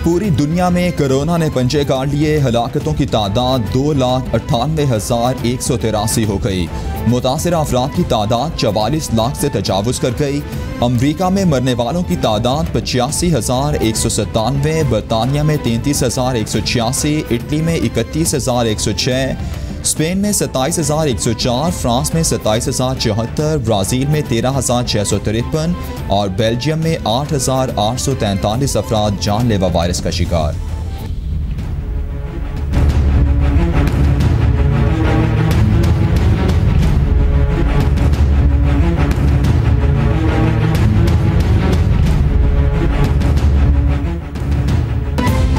पूरी दुनिया में कोरोना ने पंजे काट लिए। हलाकतों की तादाद 2,98,183 हो गई। मुतासिरा अफराद की तादाद 44 लाख से तजावुज़ कर गई। अमरीका में मरने वालों की तादाद 85,197, बरतानिया में 33,186, इटली में 31,106, स्पेन में 27,104, फ्रांस में 27,074, ब्राज़ील में 13,653 और बेल्जियम में 8,843 अफराद जानलेवा वायरस का शिकार।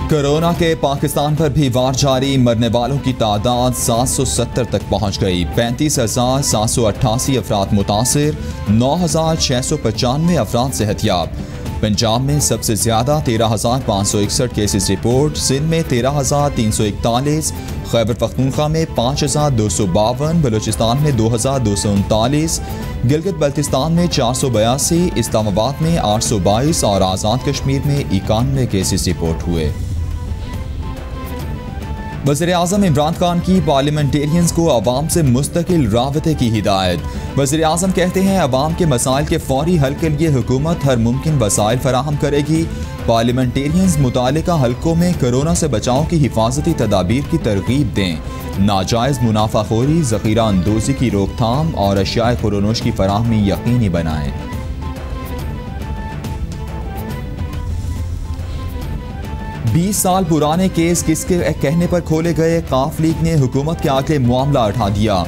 कोरोना के पाकिस्तान पर भी वार जारी। मरने वालों की तादाद 770 तक पहुंच गई। 35,788 अफराद मुतासिर, 9,695 अफराद सेहतयाब। पंजाब में सबसे ज़्यादा 13,561 केसेस रिपोर्ट, सिंध में 13,341, खैबर पख्तूनख्वा में 5,252, बलूचिस्तान में 2,239, गिलगित बल्तिस्तान में 482, इस्लामाबाद में 822 और आज़ाद कश्मीर में 91 केसेस रिपोर्ट हुए। वज़ीर-ए-आज़म इमरान खान की पार्लियामेंटेरियंस को अवाम से मुस्तकिल राबते की हिदायत। वज़ीर-ए-आज़म कहते हैं अवाम के मसाइल के फौरी हल के लिए हुकूमत हर मुमकिन वसाइल फराहम करेगी। पार्लियामेंटेरियंस मुतालिका हल्कों में कोरोना से बचाव की हिफाजती तदाबीर की तरगीब दें। नाजायज़ मुनाफाखोरी, ज़ख़ीरा अंदोज़ी की रोकथाम और अशियाए खुरोनोश की फराहमी यकीनी बनाएं। बीस साल पुराने केस किसके कहने पर खोले गए? काफ लीग ने हुकूमत के आगे मामला उठा दिया।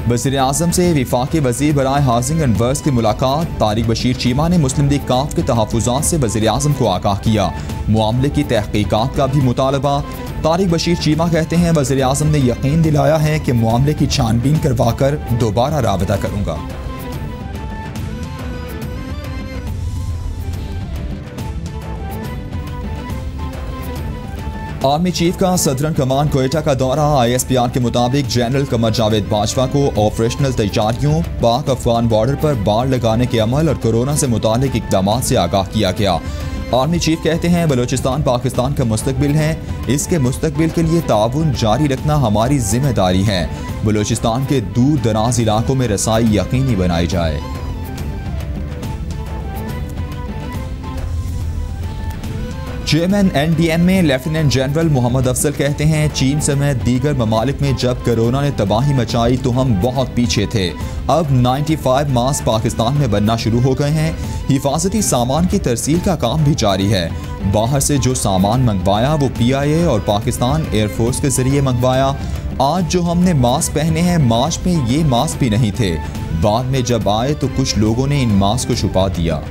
वज़ीर-ए-आज़म से वफाकी वज़ीर बराए हाउसिंग एंड वर्क्स की मुलाकात। तारिक बशीर चीमा ने मुस्लिम लीग काफ के तहफ़्फ़ुज़ात से वज़ीर-ए-आज़म को आगाह किया। मामले की तहक़ीक़ात का भी मुतालबा। तारिक बशीर चीमा कहते हैं वज़ीर-ए-आज़म ने यकीन दिलाया है कि मामले की छानबीन करवाकर दोबारा राबता करूँगा। आर्मी चीफ का सदरन कमान कोयटा का दौरा। ISPR के मुताबिक जनरल कमर जावेद बाजवा को ऑपरेशनल तैयारियों, पाक अफगान बॉर्डर पर बाड़ लगाने के अमल और कोरोना से मुतालिक इक़दामात से आगाह किया गया। आर्मी चीफ कहते हैं बलूचिस्तान पाकिस्तान का मुस्तकबिल है, इसके मुस्तकबिल के लिए ताउन जारी रखना हमारी जिम्मेदारी है। बलूचिस्तान के दूर दराज इलाकों में रसाई यकीनी बनाई जाए। चेयरमैन NDN में लेफ्टिनेंट जनरल मोहम्मद अफजल कहते हैं चीन समेत दीगर ममालिक में जब कोरोना ने तबाही मचाई तो हम बहुत पीछे थे। अब 95 मास्क पाकिस्तान में बनना शुरू हो गए हैं। हिफाजती सामान की तरसील का काम भी जारी है। बाहर से जो सामान मंगवाया वो PIA और पाकिस्तान एयरफोर्स के जरिए मंगवाया। आज जो हमने मास्क पहने हैं, मार्च में ये मास्क भी नहीं थे। बाद में जब आए तो कुछ लोगों ने इन मास्क को छुपा दिया।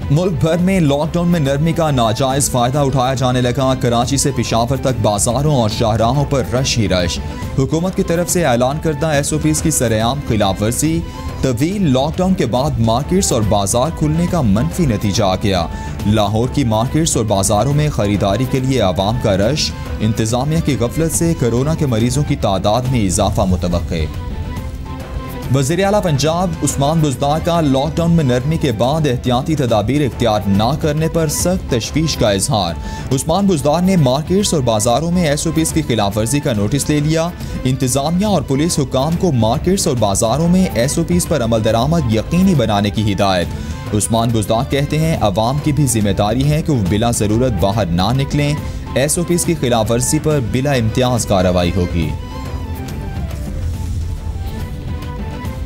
मुल्क भर में लॉकडाउन में नरमी का नाजायज फायदा उठाया जाने लगा। कराची से पेशावर तक बाजारों और शाहराहों पर रश ही रश। हुकूमत की तरफ से ऐलान करदा SOPs की सरेआम खिलाफ वर्जी। तवील लॉकडाउन के बाद मार्केट्स और बाजार खुलने का मनफी नतीजा आ गया। लाहौर की मार्केट्स और बाजारों में खरीदारी के लिए आवाम का रश। इंतजामिया की गफलत से कोरोना के मरीजों की तादाद में इजाफा मुतवक्के। वज़ीर आला पंजाब उस्मान बुज़दार का लॉकडाउन में नरमी के बाद एहतियाती तदाबीर इख्तियार न करने पर सख्त तशवीश का इजहार। उस्मान बुज़दार ने मार्केट्स और बाजारों में SOPs की खिलाफ वर्जी का नोटिस ले लिया। इंतजामिया और पुलिस हुकाम को मार्केट्स और बाजारों में SOPs पर अमल दरामद यकीनी बनाने की हिदायत। उस्मान बुज़दार कहते हैं अवाम की भी जिम्मेदारी है कि वो बिला ज़रूरत बाहर ना निकलें। SOPs की खिलाफ वर्जी पर बिला इम्तियाज़ कार्रवाई होगी।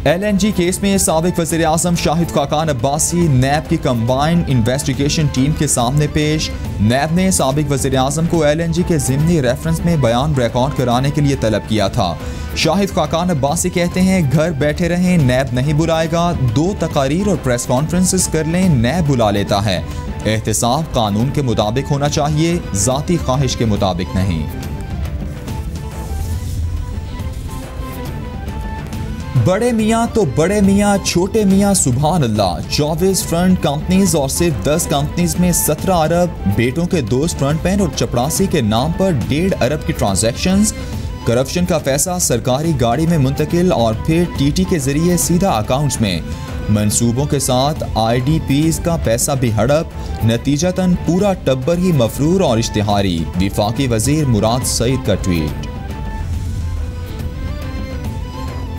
LNG केस में साबिक वज़ीर-ए-आज़म शाहिद खाकान अब्बासी नैब की कंबाइंड इन्वेस्टिगेशन टीम के सामने पेश। नैब ने साबिक वज़ीर-ए-आज़म को LNG के ज़िमनी रेफरेंस में बयान रिकॉर्ड कराने के लिए तलब किया था। शाहिद खाकान अब्बासी कहते हैं घर बैठे रहें, नैब नहीं बुलाएगा। 2 तकारीर और प्रेस कॉन्फ्रेंसेस कर लें, नैब बुला लेता है। एहतसाब कानून के मुताबिक होना चाहिए, ज़ाती ख्वाहिश के मुताबिक नहीं। बड़े मियाँ तो बड़े मियाँ, छोटे मियाँ सुभान अल्लाह। 24 फ्रंट कंपनीज और सिर्फ 10 कंपनीज में 17 अरब। बेटों के दोस्त फ्रंट पेन और चपरासी के नाम पर 1.5 अरब की ट्रांजैक्शंस। करप्शन का पैसा सरकारी गाड़ी में मुंतकिल और फिर TT के जरिए सीधा अकाउंट्स में। मंसूबों के साथ IDPs का पैसा भी हड़प, नतीजतन पूरा टब्बर ही मफरूर और इश्तिहारी। विफाकी वजीर मुराद सईद का ट्वीट।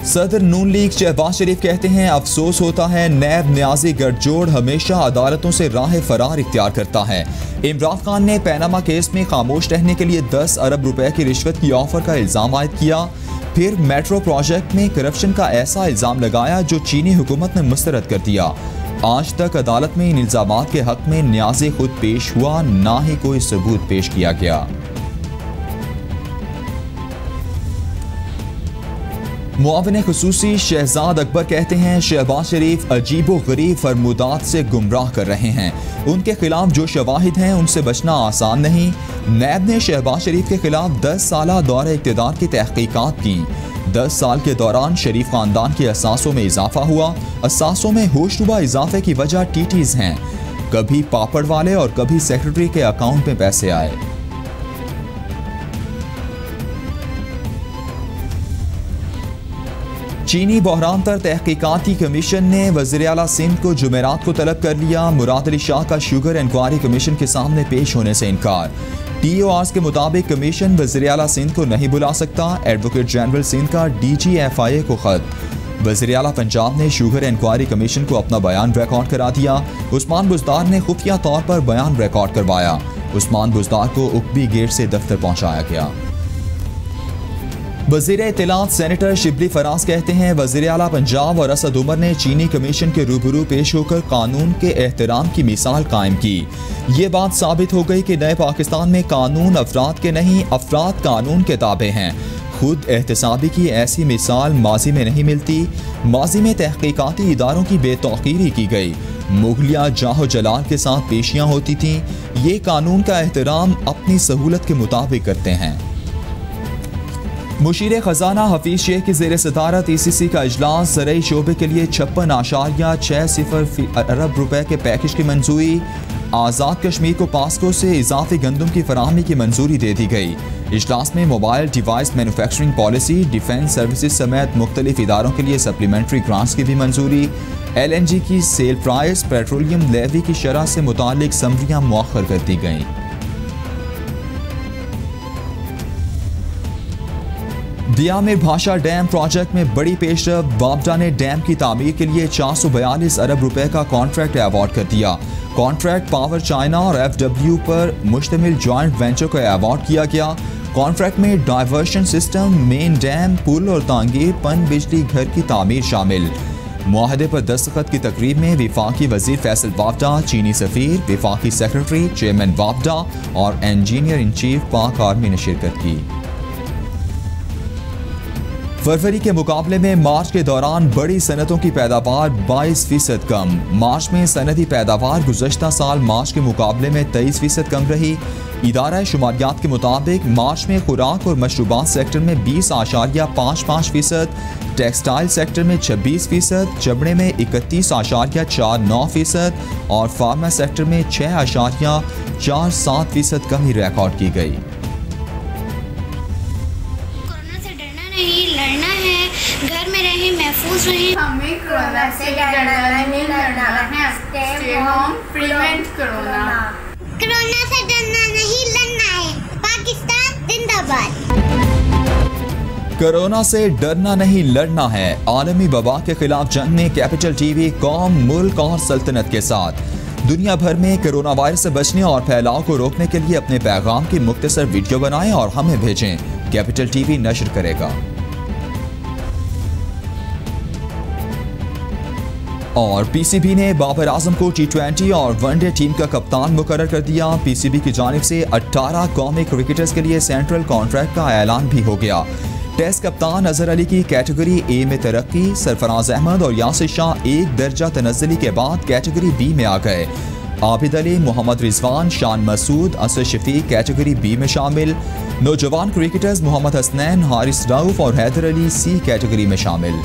सदर नून लीग शहबाज शरीफ कहते हैं, अफसोस होता है नैब न्याजी गठजोड़ हमेशा अदालतों से राह फरार इख्तियार करता है। इमरान खान ने पैनामा केस में खामोश रहने के लिए 10 अरब रुपए की रिश्वत की ऑफर का इल्जाम आयद किया। फिर मेट्रो प्रोजेक्ट में करप्शन का ऐसा इल्जाम लगाया जो चीनी हुकूमत ने मुस्तरद कर दिया। आज तक अदालत में इन इल्जामात के हक में न्याज़े खुद पेश हुआ, ना ही कोई सबूत पेश किया गया। मुआविन खुसूसी शहजाद अकबर कहते हैं, शहबाज शरीफ अजीबो गरीब फरमूदात से गुमराह कर रहे हैं। उनके खिलाफ जो शवाहिद हैं उनसे बचना आसान नहीं। नैब ने शहबाज शरीफ के खिलाफ 10 साला दौरे इक़्तिदार की तहकीकात की। 10 साल के दौरान शरीफ खानदान के असासों में इजाफा हुआ। असासों में होशरुबा इजाफे की वजह टीटीज हैं। कभी पापड़ वाले और कभी सेक्रेटरी के अकाउंट में पैसे आए। चीनी बहरान पर तहकीकाती कमीशन ने वज़ीर आला सिंध को जुमेरात को तलब कर लिया। मुराद अली शाह का शुगर इंक्वायरी कमीशन के सामने पेश होने से इनकार। TORs के मुताबिक कमीशन वज़ीर आला सिंध को नहीं बुला सकता। एडवोकेट जनरल सिंध का DGFIA को खत। वज़ीर आला पंजाब ने शुगर इंक्वायरी कमीशन को अपना बयान रिकॉर्ड करा दिया। उस्मान बुज़दार ने खुफिया तौर पर बयान रिकॉर्ड करवाया। उस्मान बुज़दार को उकबी गेट से दफ्तर पहुँचाया गया। वज़ीर इत्तलात सेनेटर शिबली फराज कहते हैं, वज़ीर आला पंजाब और असद उमर ने चीनी कमीशन के रूबरू पेश होकर कानून के एहतराम की मिसाल कायम की। ये बात साबित हो गई कि नए पाकिस्तान में कानून अफराद के नहीं, अफराद कानून के ताबे हैं। खुद एहतसाबी की ऐसी मिसाल माजी में नहीं मिलती। माजी में तहकीकाती इदारों की बेतौकीरी की गई। मुगलिया जाहो जलाल के साथ पेशियाँ होती थीं। ये कानून का एहतराम अपनी सहूलत के मुताबिक करते हैं। मुशीर खजाना हफीज शेख की ज़ेर सदारत ECC का इजलास। ज़रई शोबे के लिए 56.60 अरब रुपए के पैकेज की मंजूरी। आज़ाद कश्मीर को पास्को से इजाफी गंदम की फराहमी की मंजूरी दे दी गई। इजलास में mobile device manufacturing policy, defence services समेत मुख्तलिफ इदारों के लिए सप्लीमेंट्री ग्रांट्स की भी मंजूरी। LNG की सेल प्राइस, पेट्रोलियम लेवी की शरह से मुतालिक समरियाँ मुअख्खर कर दी गईं। दिया में भाषा डैम प्रोजेक्ट में बड़ी पेशरफ। बाबडा ने डैम की तामीर के लिए 442 अरब रुपए का कॉन्ट्रैक्ट अवार्ड कर दिया। कॉन्ट्रैक्ट पावर चाइना और FW पर मुश्तमिल जॉइंट वेंचर को अवार्ड किया गया। कॉन्ट्रैक्ट में डाइवर्शन सिस्टम, मेन डैम, पुल और तांगीर पन बिजली घर की तामीर शामिल। मुआहदे पर दस्तखत की तकरीब में विफाकी वजीर फैसल वापडा, चीनी सफीर, विफाकी सेक्रेटरी, चेयरमैन वापडा और इंजीनियर इन चीफ पाक आर्मी ने शिरकत की। फरवरी के मुकाबले में मार्च के दौरान बड़ी सनतों की पैदावार 22% कम। मार्च में सनदी पैदावार गुज़श्ता साल मार्च के मुकाबले में 23% कम रही। इदारा शुमारियात के मुताबिक मार्च में खुराक और मशरूबात सेक्टर में 20.55%, टेक्सटाइल सेक्टर में 26%, चमड़े में 31.49% और फार्मा सेक्टर में 6.47% कमी रिकॉर्ड की गई। घर में रहें, महफूज रहें। हमें कोरोना से डरना नहीं, लड़ना है। Stay home, prevent corona. Corona से डरना नहीं, लड़ना है। पाकिस्तान जिंदाबाद। कोरोना से डरना नहीं, लड़ना है। आलमी वबा के खिलाफ जंग में कैपिटल TV कौम, मुल्क और सल्तनत के साथ। दुनिया भर में कोरोना वायरस से बचने और फैलाव को रोकने के लिए अपने पैगाम की मुख्तसर वीडियो बनाएं और हमें भेजें। कैपिटल TV नशर करेगा। और PCB ने बाबर आजम को T20 और वनडे टीम का कप्तान मुकर्रर कर दिया। PCB की जानिब से 18 कौमी क्रिकेटर्स के लिए सेंट्रल कॉन्ट्रैक्ट का ऐलान भी हो गया। टेस्ट कप्तान अजहर अली की कैटेगरी A में तरक्की। सरफराज अहमद और यासिर शाह एक दर्जा तनज़्ज़ुली के बाद कैटेगरी B में आ गए। आबिद अली, मोहम्मद रिजवान, शान मसूद, असद शफीक कैटेगरी B में शामिल। नौजवान क्रिकेटर्स मोहम्मद हसनैन, हारिस रऊफ और हैदर अली C कैटेगरी में शामिल।